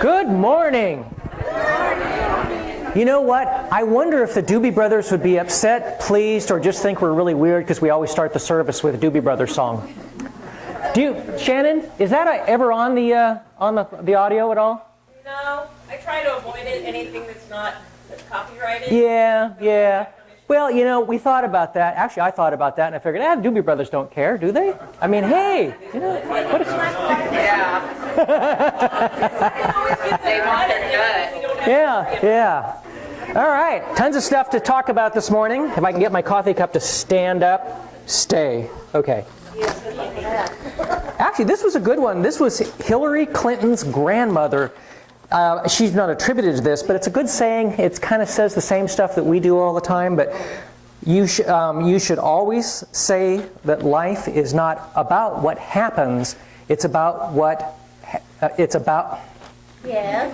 Good morning. You know what? I wonder if the Doobie Brothers would be upset, pleased, or just think we're really weird because we always start the service with a Doobie Brothers song. Shannon, is that ever on the audio at all? No, I try to avoid it. Anything that's copyrighted. Yeah. Well, you know, we thought about that. Actually, I thought about that, and I figured, the Doobie Brothers don't care, do they? I mean, hey, you know, what is... Yeah. They want their gut. Yeah. All right, tons of stuff to talk about this morning. If I can get my coffee cup to stand up, stay. Okay. Actually, this was a good one. This was Hillary Clinton's grandmother. She's not attributed to this, but it's a good saying. It kind of says the same stuff that we do all the time, but you should always say that life is not about what happens. It's about what it's about. Yeah.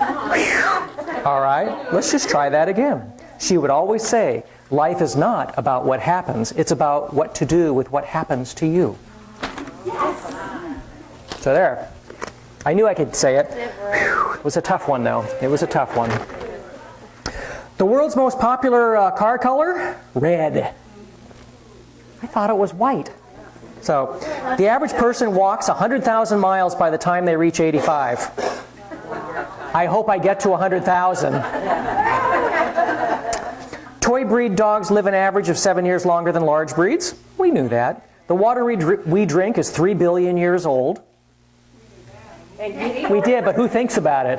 All right, let's just try that again. She would always say, life is not about what happens. It's about what to do with what happens to you. So there. I knew I could say it. It was a tough one, though. It was a tough one. The world's most popular car color? Red. I thought it was white. So, the average person walks 100,000 miles by the time they reach 85. I hope I get to 100,000. Toy breed dogs live an average of 7 years longer than large breeds. We knew that. The water we drink is 3 billion years old. We did, but who thinks about it?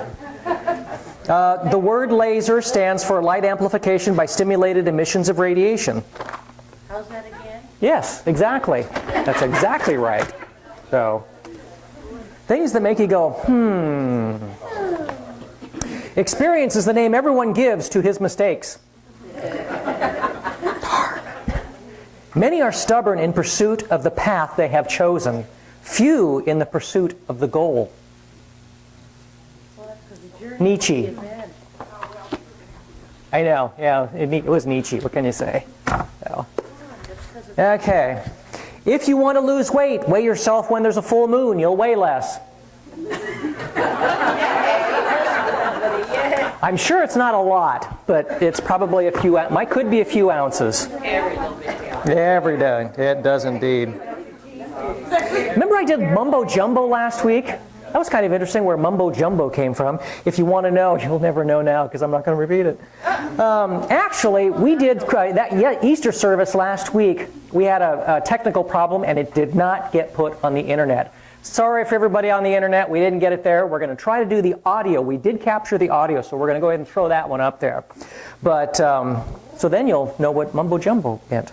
The word laser stands for light amplification by stimulated emissions of radiation. How's that again? Yes, exactly. That's exactly right. So, things that make you go, Experience is the name everyone gives to his mistakes. Darn. Many are stubborn in pursuit of the path they have chosen. Few in the pursuit of the goal. Nietzsche. I know, yeah, it was Nietzsche. What can you say? So. Okay. If you want to lose weight, weigh yourself when there's a full moon. You'll weigh less. I'm sure it's not a lot, but it's probably a few. Could be a few ounces. Every day. It does indeed. Remember I did Mumbo Jumbo last week? That was kind of interesting where Mumbo Jumbo came from. If you want to know, you'll never know now because I'm not going to repeat it. Actually, we did that Easter service last week. We had a technical problem and it did not get put on the internet. Sorry for everybody on the internet. We didn't get it there. We're going to try to do the audio. We did capture the audio, so we're going to go ahead and throw that one up there. But so then you'll know what Mumbo Jumbo meant.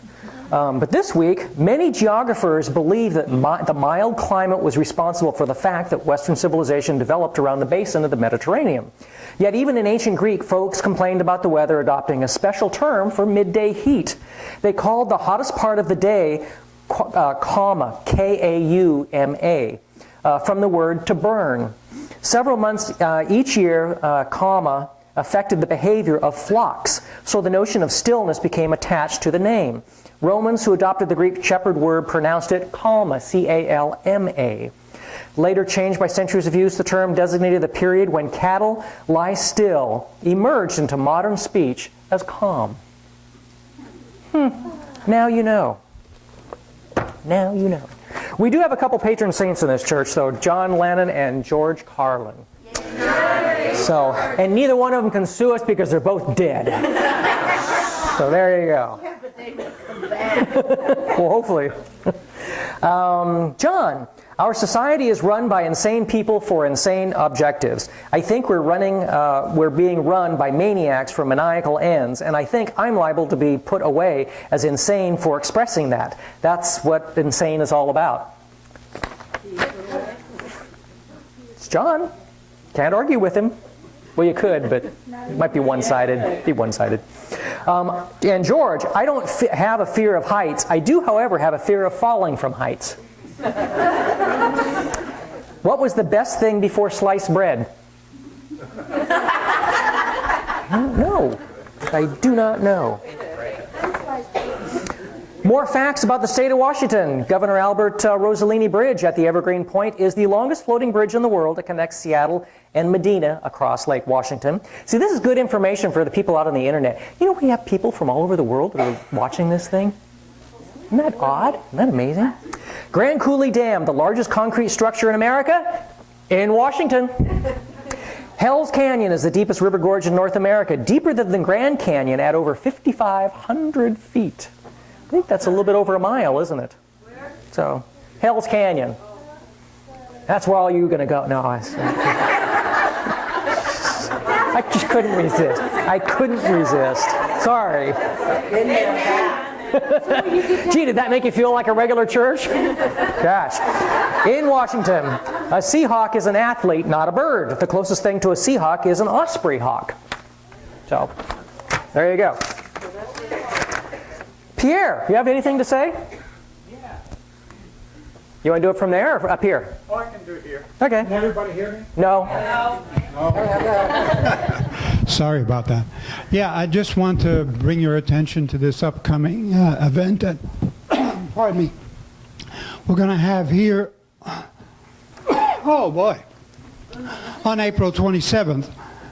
But this week, many geographers believe that the mild climate was responsible for the fact that Western civilization developed around the basin of the Mediterranean. Yet even in ancient Greek, folks complained about the weather adopting a special term for midday heat. They called the hottest part of the day kauma, K-A-U-M-A, from the word to burn. Several months each year, kauma affected the behavior of flocks, so the notion of stillness became attached to the name. Romans who adopted the Greek shepherd word pronounced it calma, C-A-L-M-A. Later changed by centuries of use, the term designated the period when cattle lie still, emerged into modern speech as calm. Now you know. Now you know. We do have a couple patron saints in this church, though, John Lennon and George Carlin. So, and neither one of them can sue us because they're both dead. So there you go. Yeah, but they will come back. Well, hopefully. John, our society is run by insane people for insane objectives. I think we're being run by maniacs for maniacal ends, and I think I'm liable to be put away as insane for expressing that. That's what insane is all about. It's John. Can't argue with him. Well, you could, but it might be one-sided. And George, I don't have a fear of heights. I do, however, have a fear of falling from heights. What was the best thing before sliced bread? I don't know. I do not know. More facts about the state of Washington. Governor Albert Rossellini Bridge at the Evergreen Point is the longest floating bridge in the world that connects Seattle and Medina across Lake Washington. See, this is good information for the people out on the internet. You know, we have people from all over the world that are watching this thing. Isn't that odd? Isn't that amazing? Grand Coulee Dam, the largest concrete structure in America, in Washington. Hell's Canyon is the deepest river gorge in North America, deeper than the Grand Canyon at over 5,500 feet. I think that's a little bit over a mile, isn't it? Where? So, Hell's Canyon. That's where all you going to go. No, I just couldn't resist. I couldn't resist. Sorry. Gee, did that make you feel like a regular church? Gosh. In Washington, a Seahawk is an athlete, not a bird. The closest thing to a Seahawk is an osprey hawk. So, there you go. Pierre, you have anything to say? Yeah. You want to do it from there or up here? Oh, I can do it here. Okay. Can everybody hear me? No. Sorry about that. Yeah, I just want to bring your attention to this upcoming event that, pardon me, we're going to have here, oh boy, on April 27th.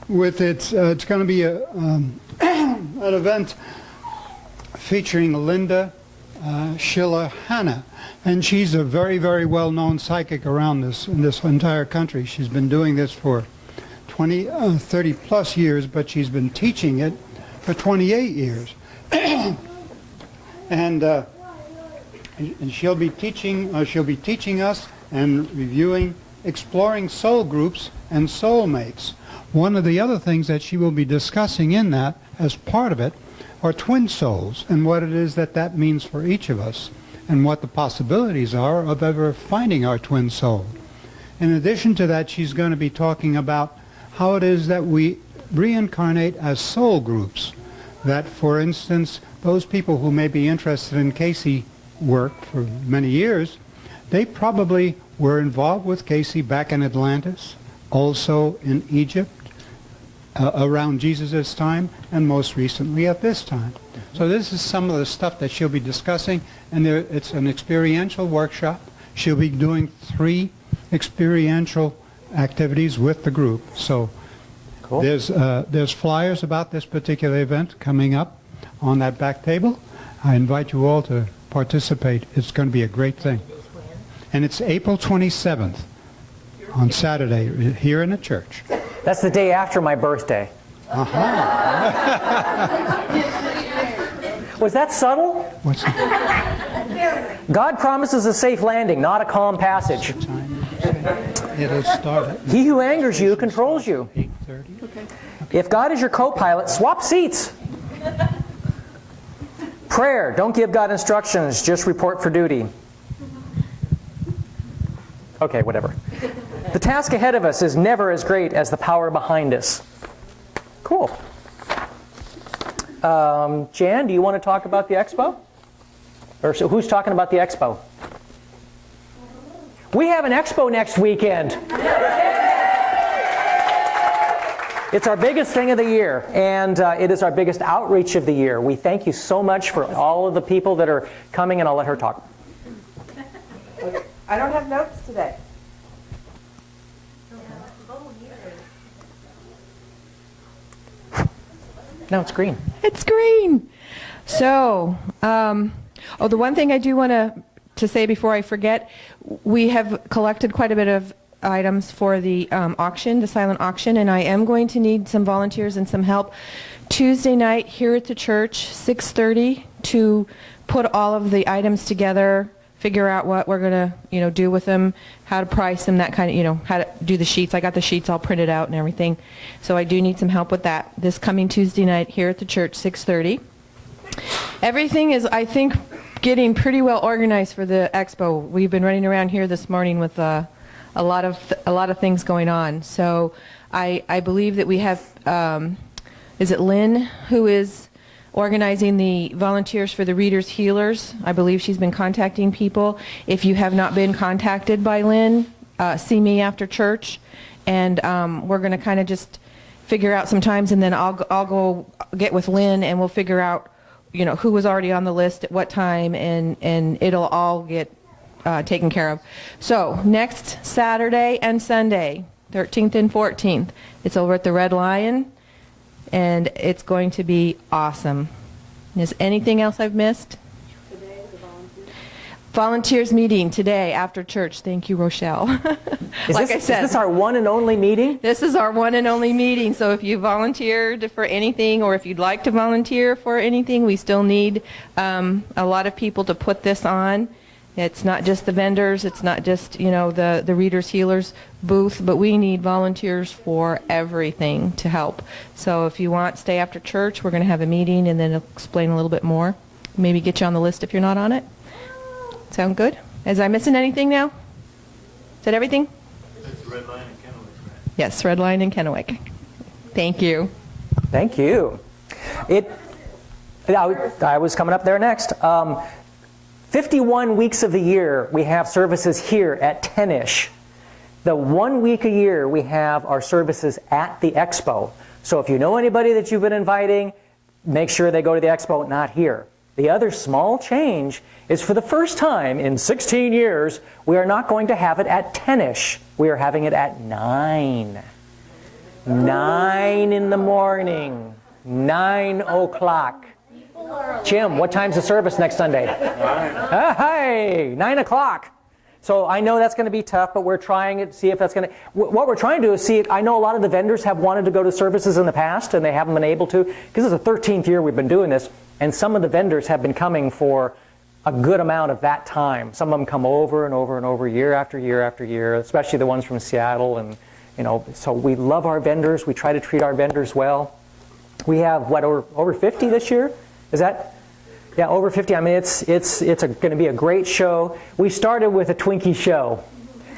With it's going to be an event featuring Linda Schiller Hanna, and she's a very, very well-known psychic around in this entire country. She's been doing this for 30 plus years, but she's been teaching it for 28 years. and she'll be teaching us and reviewing, exploring soul groups and soulmates. One of the other things that she will be discussing in that, as part of it, are twin souls and what it is that means for each of us and what the possibilities are of ever finding our twin soul. In addition to that, she's going to be talking about how it is that we reincarnate as soul groups. That, for instance, those people who may be interested in Casey work for many years, they probably were involved with Casey back in Atlantis, also in Egypt, around Jesus' time, and most recently at this time. So this is some of the stuff that she'll be discussing, and it's an experiential workshop. She'll be doing 3 experiential activities with the group. So Cool. There's flyers about this particular event coming up on that back table. I invite you all to participate. It's going to be a great thing. And it's April 27th on Saturday here in the church. That's the day after my birthday. Was that subtle? What's the God promises a safe landing, not a calm passage. time? It'll start at He who angers you controls you. 8:30. If God is your co-pilot, swap seats. Prayer. Don't give God instructions. Just report for duty. Okay, whatever. The task ahead of us is never as great as the power behind us. Cool. Jan, do you want to talk about the expo? Or so who's talking about the expo? We have an expo next weekend. It's our biggest thing of the year, and it is our biggest outreach of the year. We thank you so much for all of the people that are coming, and I'll let her talk. I don't have notes today. No, it's green. It's green. So, the one thing I do want to say before I forget, we have collected quite a bit of items for the auction, the silent auction, and I am going to need some volunteers and some help Tuesday night here at the church, 6:30, to put all of the items together, figure out what we're going to, do with them, how to price them, that kind of, how to do the sheets. I got the sheets all printed out and everything. So I do need some help with that this coming Tuesday night here at the church, 6:30. Everything is, I think, getting pretty well organized for the expo. We've been running around here this morning with a lot of things going on. So I believe that we have, is it Lynn who is organizing the volunteers for the Readers Healers? I believe she's been contacting people. If you have not been contacted by Lynn, see me after church, and we're going to kind of just figure out some times, and then I'll go get with Lynn, and we'll figure out who was already on the list at what time, and it'll all get taken care of. So next Saturday and Sunday, 13th and 14th, it's over at the Red Lion, and it's going to be awesome. Is anything else I've missed? Volunteers meeting today after church. Thank you, Rochelle. Like I said, is this our one and only meeting? this is our one and only meeting, so if you volunteered for anything, or if you'd like to volunteer for anything, we still need a lot of people to put this on. It's not just the vendors, it's not just, the Readers Healers booth, but we need volunteers for everything to help. So if you want, stay after church. We're going to have a meeting and then explain a little bit more. Maybe get you on the list if you're not on it. Sound good? Is I missing anything now? Is that everything? That's Red Line and Kennewick, right? Yes, Red Line and Kennewick. Thank you. Thank you. I was coming up there next. 51 weeks of the year, we have services here at 10-ish. The 1 week a year, we have our services at the expo. So if you know anybody that you've been inviting, make sure they go to the expo, not here. The other small change is, for the first time in 16 years, we are not going to have it at 10-ish. We are having it at 9. 9 in the morning. 9 o'clock. Jim, what time's the service next Sunday? Hey, 9 o'clock. So I know that's going to be tough, but we're trying to see if that's going to... What we're trying to do is see... I know a lot of the vendors have wanted to go to services in the past, and they haven't been able to, because it's the 13th year we've been doing this, and some of the vendors have been coming for a good amount of that time. Some of them come over and over and over, year after year after year, especially the ones from Seattle. And so we love our vendors. We try to treat our vendors well. We have, over 50 this year? Is that... Yeah, over 50. I mean, it's going to be a great show. We started with a Twinkie show.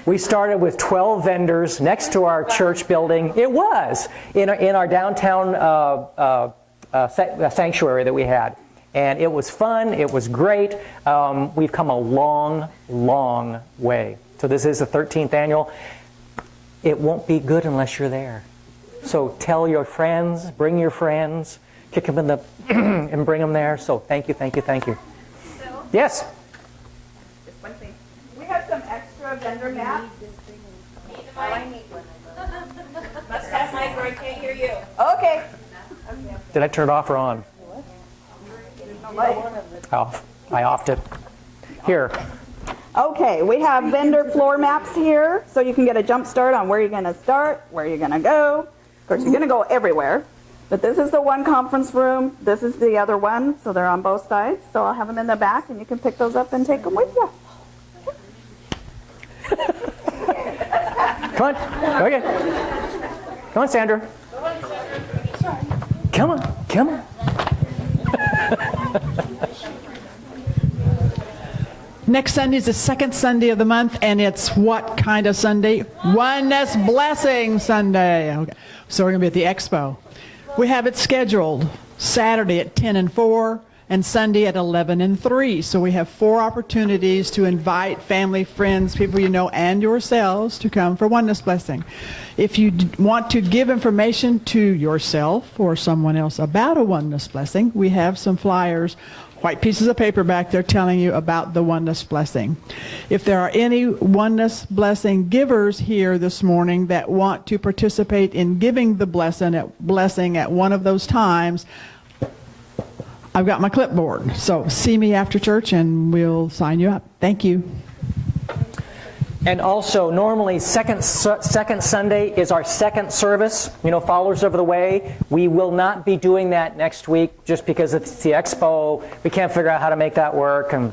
We started with 12 vendors next to our church building. It was in our downtown sanctuary that we had, and it was fun. It was great. We've come a long, long way. So this is the 13th annual. It won't be good unless you're there. So tell your friends, bring your friends. Kick them in the and bring them there. So thank you, thank you, thank you. Bill, Yes. just one thing. We have some extra vendor maps. I need one. Must have mic or I can't hear you. Okay. Did I turn it off or on? Off. I offed it. Here. Okay, we have vendor floor maps here, so you can get a jump start on where you're going to start, where you're going to go. Of course, you're going to go everywhere. But this is the one conference room. This is the other one, so they're on both sides. So I'll have them in the back, and you can pick those up and take them with you. Come on. Okay. Come on, Sandra. Come on. Come on. Next Sunday is the second Sunday of the month, and it's what kind of Sunday? Oneness Blessing Sunday. Okay. So we're going to be at the expo. We have it scheduled Saturday at 10 and 4 and Sunday at 11 and 3. So we have 4 opportunities to invite family, friends, people you know, and yourselves to come for Oneness Blessing. If you want to give information to yourself or someone else about a Oneness Blessing, we have some flyers, white pieces of paper back there telling you about the Oneness Blessing. If there are any Oneness Blessing givers here this morning that want to participate in giving the blessing at one of those times, I've got my clipboard. So see me after church and we'll sign you up. Thank you. And also, normally, second Sunday is our second service. Followers of the Way. We will not be doing that next week just because it's the expo. We can't figure out how to make that work. And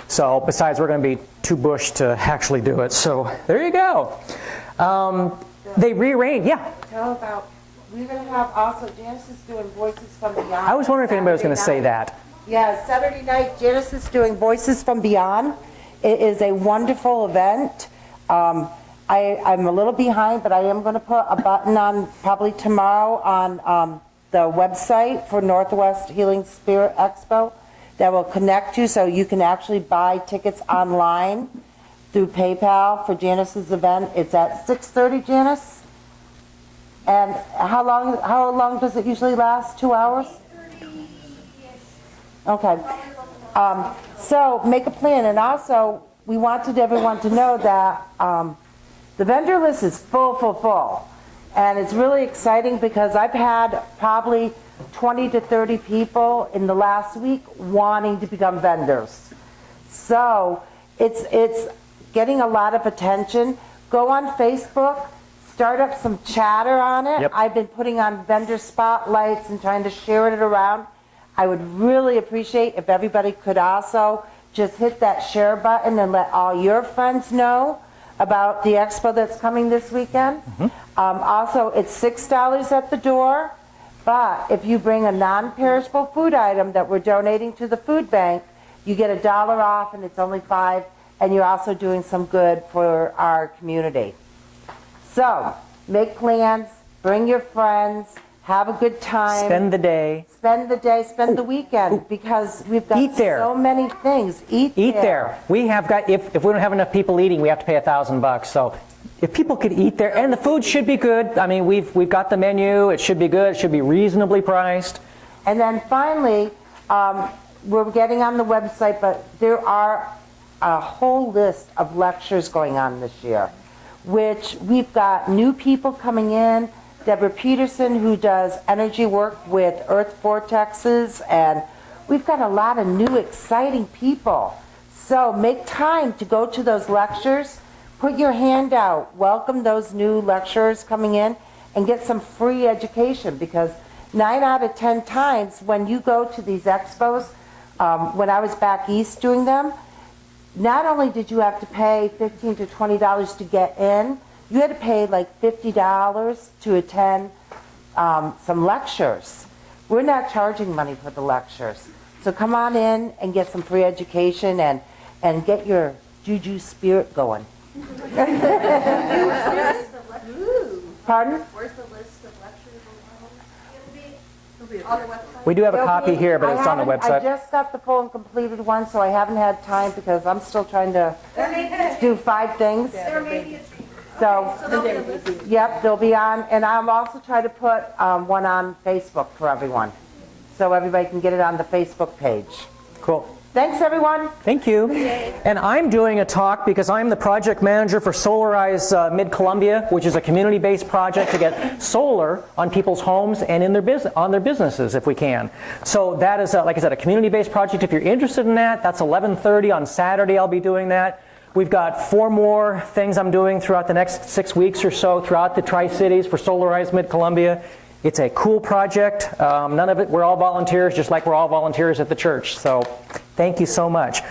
so, besides, we're going to be too bushed to actually do it. So, there you go. They rearranged. Yeah. Tell about, we're going to have also Genesis doing Voices from Beyond. I was wondering if anybody was going to say that. Yeah, Saturday night, Genesis doing Voices from Beyond. It is a wonderful event. I'm a little behind, but I am going to put a button on probably tomorrow on the website for Northwest Healing Spirit Expo that will connect you so you can actually buy tickets online through PayPal for Janice's event. It's at 6:30, Janice? And how long does it usually last? 2 hours? Okay. So make a plan, and also we wanted everyone to know that the vendor list is full, and it's really exciting because I've had probably 20 to 30 people in the last week wanting to become vendors. So it's getting a lot of attention. Go on Facebook, start up some chatter on it. Yep. I've been putting on vendor spotlights and trying to share it around. I would really appreciate if everybody could also just hit that share button and let all your friends know about the expo that's coming this weekend. Also, it's $6 at the door, but if you bring a non-perishable food item that we're donating to the food bank, you get $1 off, and it's only $5, and you're also doing some good for our community. So, make plans, bring your friends, have a good time. Spend the day. Spend the weekend, because we've got Eat there. so many things. Eat there. We have got, if we don't have enough people eating, we have to pay $1,000. So if people could eat there, and the food should be good. I mean, we've got the menu. It should be good. It should be reasonably priced. And then finally, we're getting on the website, but there are a whole list of lectures going on this year, which we've got new people coming in. Deborah Peterson, who does energy work with earth vortexes, and we've got a lot of new exciting people. So make time to go to those lectures, put your hand out, welcome those new lecturers coming in, and get some free education, because 9 out of 10 times when you go to these expos, when I was back east doing them, not only did you have to pay $15 to $20 to get in, you had to pay like $50 to attend some lectures. We're not charging money for the lectures. So come on in and get some free education and get your juju spirit going. Pardon? Where's the list of lectures on the website? We do have a copy here, but it's on the I website. just got the full and completed one, so I haven't had time because I'm still trying to do 5 things. So, yep, they'll be on, and I'm also trying to put one on Facebook for everyone, so everybody can get it on the Facebook page. Cool. Thanks, everyone. Thank you. And I'm doing a talk because I'm the project manager for Solarize Mid-Columbia, which is a community-based project to get solar on people's homes and in their on their businesses if we can. So that is, like I said, a community-based project. If you're interested in that, that's 11:30 on Saturday. I'll be doing that. We've got 4 more things I'm doing throughout the next 6 weeks or so throughout the Tri-Cities for Solarize Mid-Columbia. It's a cool project. None of it, we're all volunteers, just like we're all volunteers at the church. So thank you so much.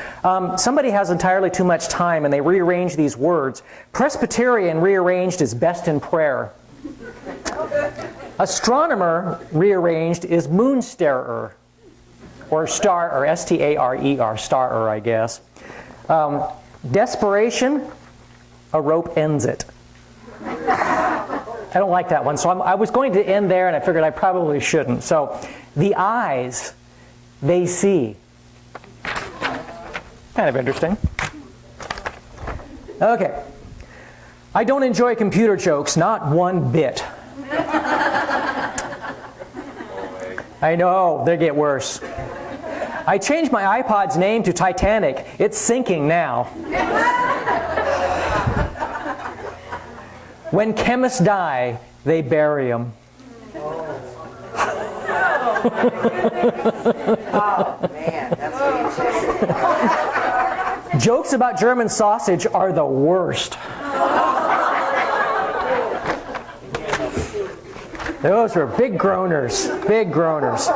Somebody has entirely too much time and they rearrange these words. Presbyterian rearranged is best in prayer. Astronomer rearranged is moonstarer, or star, or S-T-A-R-E-R, starer, I guess. Desperation, a rope ends it. I don't like that one, so I was going to end there, and I figured I probably shouldn't. So, the eyes, they see. Kind of interesting. Okay. I don't enjoy computer jokes, not one bit. I know, they get worse. I changed my iPod's name to Titanic. It's sinking now. When chemists die, they bury them. Oh, man, that's what you Jokes about German sausage are the worst. Those were big groaners, big groaners.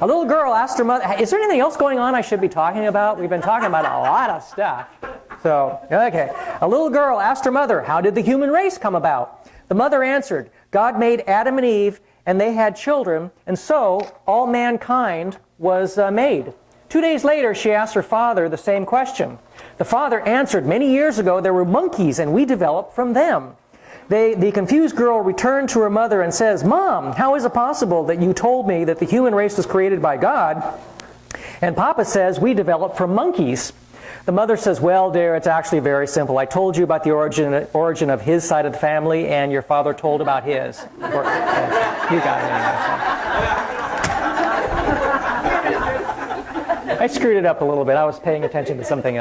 A little girl asked her mother, is there anything else going on I should be talking about? We've been talking about a lot of stuff. So, okay. A little girl asked her mother, how did the human race come about? The mother answered, God made Adam and Eve, and they had children, and so all mankind was made. 2 days later, she asked her father the same question. The father answered, many years ago there were monkeys, and we developed from them. The confused girl returned to her mother and says, Mom, how is it possible that you told me that the human race was created by God? And Papa says, we developed from monkeys. The mother says, well, dear, it's actually very simple. I told you about the origin of his side of the family, and your father told about his. Or, you got it anyway. So. I screwed it up a little bit. I was paying attention to something else.